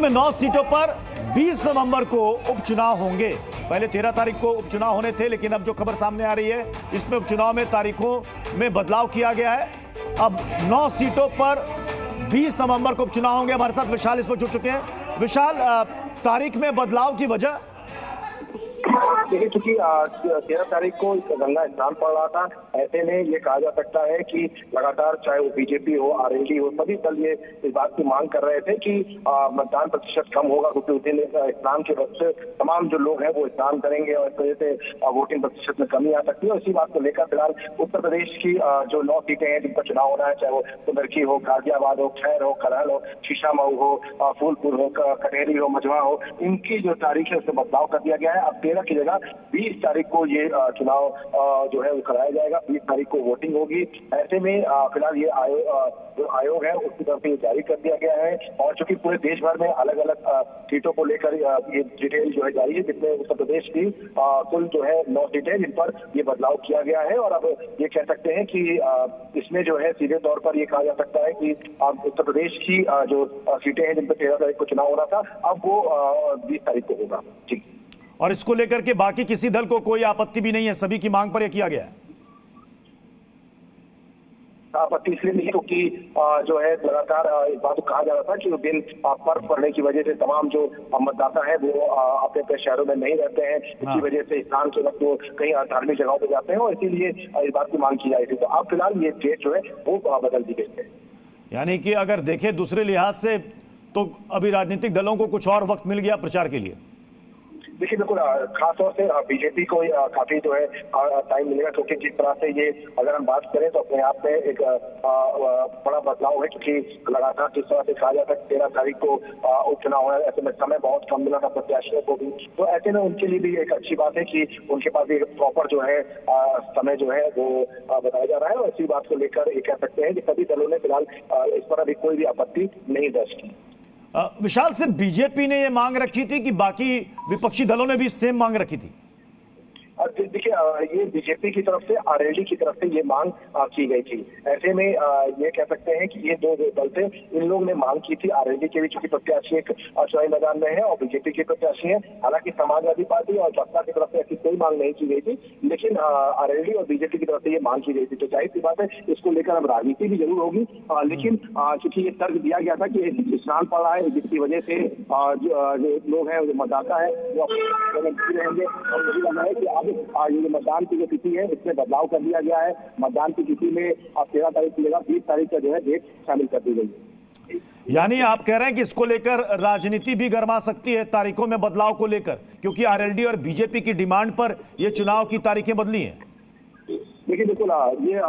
में 9 सीटों पर 20 नवंबर को उपचुनाव होंगे। पहले 13 तारीख को उपचुनाव होने थे, लेकिन अब जो खबर सामने आ रही है इसमें उपचुनाव में तारीखों में बदलाव किया गया है। अब 9 सीटों पर 20 नवंबर को उपचुनाव होंगे। हमारे साथ विशाल इस पर जुड़ चुके हैं। विशाल, तारीख में बदलाव की वजह? देखिए, चूंकि 13 तारीख को गंगा स्नान पड़ रहा था, ऐसे में ये कहा जा सकता है कि लगातार चाहे वो बीजेपी हो, आरएलडी हो, सभी दल ये इस बात की मांग कर रहे थे कि मतदान प्रतिशत कम होगा, क्योंकि उस दिन स्नान के वक्त तमाम जो लोग हैं वो स्नान करेंगे और इस वजह से वोटिंग प्रतिशत में कमी आ सकती है। इसी बात को लेकर फिलहाल उत्तर प्रदेश की जो 9 सीटें हैं जिनका चुनाव होना है, चाहे वो कुंदरकी हो, गाजियाबाद हो, खैर हो, करहल हो, शीशामऊ हो, फूलपुर हो, कटेरी हो, मझवा हो, इनकी जो तारीख है उसमें बदलाव कर दिया गया है। अब 13 की जगह 20 तारीख को ये चुनाव जो है वो कराया जाएगा। 20 तारीख को वोटिंग होगी। ऐसे में फिलहाल ये जो आयोग है उसकी तरफ से ये जारी कर दिया गया है। और चूंकि पूरे देश भर में अलग अलग सीटों को लेकर ये डिटेल जो है जारी है, जिसमें उत्तर प्रदेश की कुल जो है 9 सीटें जिन पर ये बदलाव किया गया है। और अब ये कह सकते हैं कि इसमें जो है सीधे तौर पर ये कहा जा सकता है कि उत्तर प्रदेश की जो सीटें हैं जिन पर 13 तारीख को चुनाव होना था, अब वो 20 तारीख को होगा। जी। और इसको लेकर के बाकी किसी दल को कोई आपत्ति भी नहीं है, सभी की मांग पर यह किया गया है? आपत्ति इसलिए नहीं क्योंकि जो है लगातार इस बात को कहा जा रहा था कि उस दिन पर्व पड़ने की वजह से तमाम जो मतदाता है वो अपने अपने शहरों में नहीं रहते हैं। इसी वजह से स्नान के वक्त वो कहीं धार्मिक जगहों पर जाते हैं और इसीलिए इस बात की मांग की जा रही थी। तो अब फिलहाल ये डेट जो है वो बदल दी गई है। यानी कि अगर देखें दूसरे लिहाज से तो अभी राजनीतिक दलों को कुछ और वक्त मिल गया प्रचार के लिए। देखिए, बिल्कुल खासतौर से बीजेपी को काफी जो है टाइम मिलेगा, क्योंकि जिस तरह से ये अगर हम बात करें तो अपने आप में एक बड़ा बदलाव है, क्योंकि लगातार जिस तरह से कहा जाता है 13 तारीख को उपचुनाव है, ऐसे में समय बहुत कम मिला था प्रत्याशियों को भी। तो ऐसे में उनके लिए भी एक अच्छी बात है कि उनके पास एक प्रॉपर जो है समय जो है वो बताया जा रहा है। और इसी बात को लेकर ये कह सकते हैं कि सभी दलों ने फिलहाल इस पर अभी कोई भी आपत्ति नहीं दर्ज की। विशाल, सिर्फ बीजेपी ने यह मांग रखी थी कि बाकी विपक्षी दलों ने भी सेम मांग रखी थी? देखिए, ये बीजेपी की तरफ से, आरएलडी की तरफ से ये मांग की गई थी। ऐसे में ये कह सकते हैं कि ये दो दल थे, इन लोगों ने मांग की थी। आरएलडी के भी चूंकि प्रत्याशी एक चुनावी मैदान में है और बीजेपी के प्रत्याशी है। हालांकि समाजवादी पार्टी और बसपा की तरफ से ऐसी कोई मांग नहीं की गई थी, लेकिन आरएलडी और बीजेपी की तरफ से ये मांग की गई थी। तो जाहिर सी बात है इसको लेकर अब राजनीति भी जरूर होगी, लेकिन चूंकि ये तर्क दिया गया था कि स्नान पड़ रहा है, जिसकी वजह से जो लोग हैं, जो मतदाता है वो रहेंगे। और मुझे लग रहा है कि अब ये मतदान की जो तिथि है इसमें बदलाव कर दिया गया है। मतदान की तिथि में अब 13 तारीख की जगह 20 तारीख का जो है डेट शामिल कर दी गई है। यानी आप कह रहे हैं कि इसको लेकर राजनीति भी गरमा सकती है तारीखों में बदलाव को लेकर, क्योंकि आरएलडी और बीजेपी की डिमांड पर ये चुनाव की तारीखें बदली हैं। देखिए, बिल्कुल ये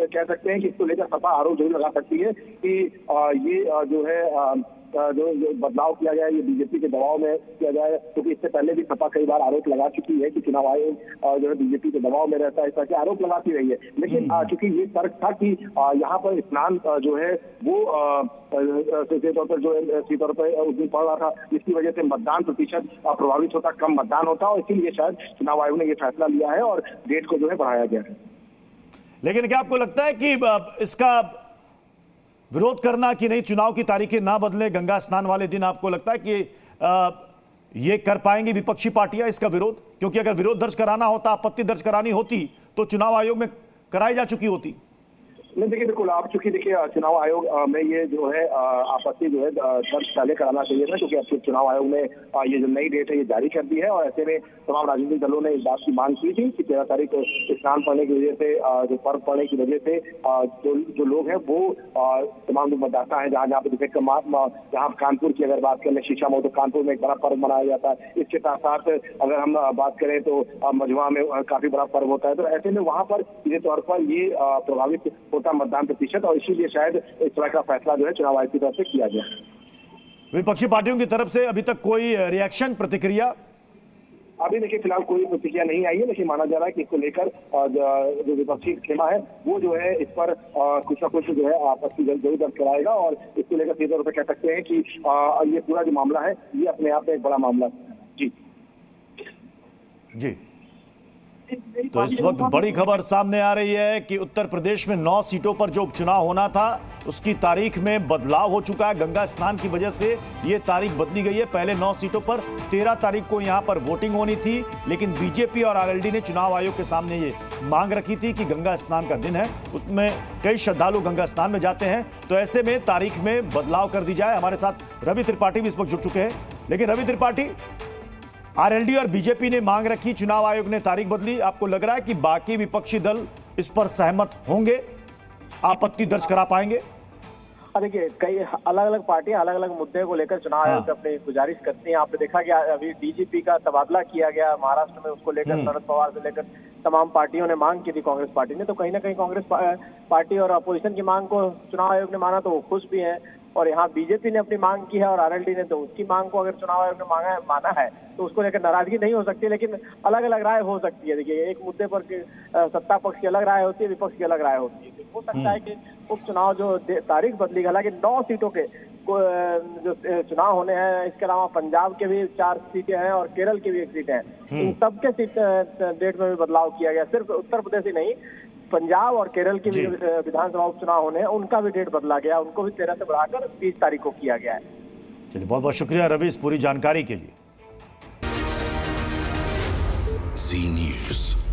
कह सकते हैं कि इसको लेकर सपा आरोप जरूर लगा सकती है कि ये जो है जो बदलाव किया गया है ये बीजेपी के दबाव में किया गया है, क्योंकि इससे पहले भी सपा कई बार आरोप लगा चुकी है कि चुनाव आयोग जो है बीजेपी के दबाव में रहता है, इस तरह के आरोप लगाती रही है। लेकिन चूंकि ये तर्क था कि यहाँ पर स्नान जो है वो सीधे तौर पर जो है सीधे तौर पर उस दिन पड़ रहा था, जिसकी वजह से मतदान प्रतिशत प्रभावित होता, कम मतदान होता, और इसीलिए शायद चुनाव आयोग ने ये फैसला लिया है और डेट को जो है बढ़ाया गया है। लेकिन क्या आपको लगता है कि इसका विरोध करना कि नहीं, चुनाव की तारीखें ना बदले गंगा स्नान वाले दिन, आपको लगता है कि ये कर पाएंगी विपक्षी पार्टियां इसका विरोध? क्योंकि अगर विरोध दर्ज कराना होता, आपत्ति दर्ज करानी होती तो चुनाव आयोग में कराई जा चुकी होती। नहीं, देखिए, बिल्कुल आप चूंकि देखिए चुनाव आयोग में ये जो है आपत्ति जो है दर्ज पहले कराना चाहिए था, क्योंकि अब चुनाव आयोग ने ये जो नई डेट है ये जारी कर दी है। और ऐसे में तमाम राजनीतिक दलों ने इस बात की मांग की थी कि 13 तारीख को स्नान पड़ने की वजह से, जो पर्व पड़ने की वजह से जो लोग हैं वो तमाम जो मतदाता है, जहाँ पे जैसे जहाँ कानपुर की अगर बात करें, शीशामऊ, तो कानपुर में एक बड़ा पर्व मनाया जाता है। इसके साथ साथ अगर हम बात करें तो मझवा में काफी बड़ा पर्व होता है। तो ऐसे में वहाँ पर सीधे तौर पर ये प्रभावित मतदान प्रतिशत, और इसीलिए शायद इस तरह का फैसला जो है चुनाव आयोग की तरफ से किया गया। विपक्षी पार्टियों की तरफ से अभी तक कोई रिएक्शन, प्रतिक्रिया? अभी देखिए फिलहाल कोई प्रतिक्रिया नहीं आई है, लेकिन माना जा रहा है कि इसको लेकर जो विपक्षी खेमा है वो जो है इस पर कुछ ना कुछ जो है आपत्ति जरूर दर्ज कराएगा। और इसको लेकर सीधे तौर पर कह सकते हैं कि ये पूरा जो मामला है ये अपने आप में एक बड़ा मामला है। जी। तो इस वक्त बड़ी खबर सामने आ रही है कि उत्तर प्रदेश में 9 सीटों पर जो उपचुनाव होना था उसकी तारीख में बदलाव हो चुका है। गंगा स्नान की वजह से ये तारीख बदली गई है। पहले 9 सीटों पर 13 तारीख को यहां पर वोटिंग होनी थी, लेकिन बीजेपी और आरएलडी ने चुनाव आयोग के सामने ये मांग रखी थी कि गंगा स्नान का दिन है, उसमें कई श्रद्धालु गंगा स्नान में जाते हैं, तो ऐसे में तारीख में बदलाव कर दी जाए। हमारे साथ रवि त्रिपाठी भी इस वक्त जुड़ चुके हैं। लेकिन रवि त्रिपाठी, आरएलडी और बीजेपी ने मांग रखी, चुनाव आयोग ने तारीख बदली, आपको लग रहा है कि बाकी विपक्षी दल इस पर सहमत होंगे, आपत्ति दर्ज करा पाएंगे? देखिए, कई अलग अलग पार्टियां अलग अलग मुद्दे को लेकर चुनाव आयोग से अपनी गुजारिश करती हैं। आपने देखा कि अभी डीजीपी का तबादला किया गया महाराष्ट्र में, उसको लेकर शरद पवार से लेकर तमाम पार्टियों ने मांग की थी, कांग्रेस पार्टी ने। तो कहीं ना कहीं कांग्रेस पार्टी और अपोजिशन की मांग को चुनाव आयोग ने माना तो वो खुश भी है, और यहाँ बीजेपी ने अपनी मांग की है और आरएलडी ने तो उसकी मांग को अगर चुनाव आयोग ने माना है तो उसको लेकर नाराजगी नहीं हो सकती, लेकिन अलग अलग राय हो सकती है। देखिए, एक मुद्दे पर सत्ता पक्ष की अलग राय होती है, विपक्ष की अलग राय होती है। हो सकता है कि उपचुनाव जो तारीख बदली, हालांकि 9 सीटों के जो चुनाव होने हैं, इसके अलावा पंजाब के भी 4 सीटें हैं और केरल की भी 1 सीट है। इन सबके सीट डेट में भी बदलाव किया गया। सिर्फ उत्तर प्रदेश ही नहीं, पंजाब और केरल की भी विधानसभा उपचुनाव होने हैं, उनका भी डेट बदला गया, उनको भी 13 से बढ़ाकर 20 तारीख को किया गया है। चलिए, बहुत बहुत शुक्रिया रवि इस पूरी जानकारी के लिए। जी न्यूज़।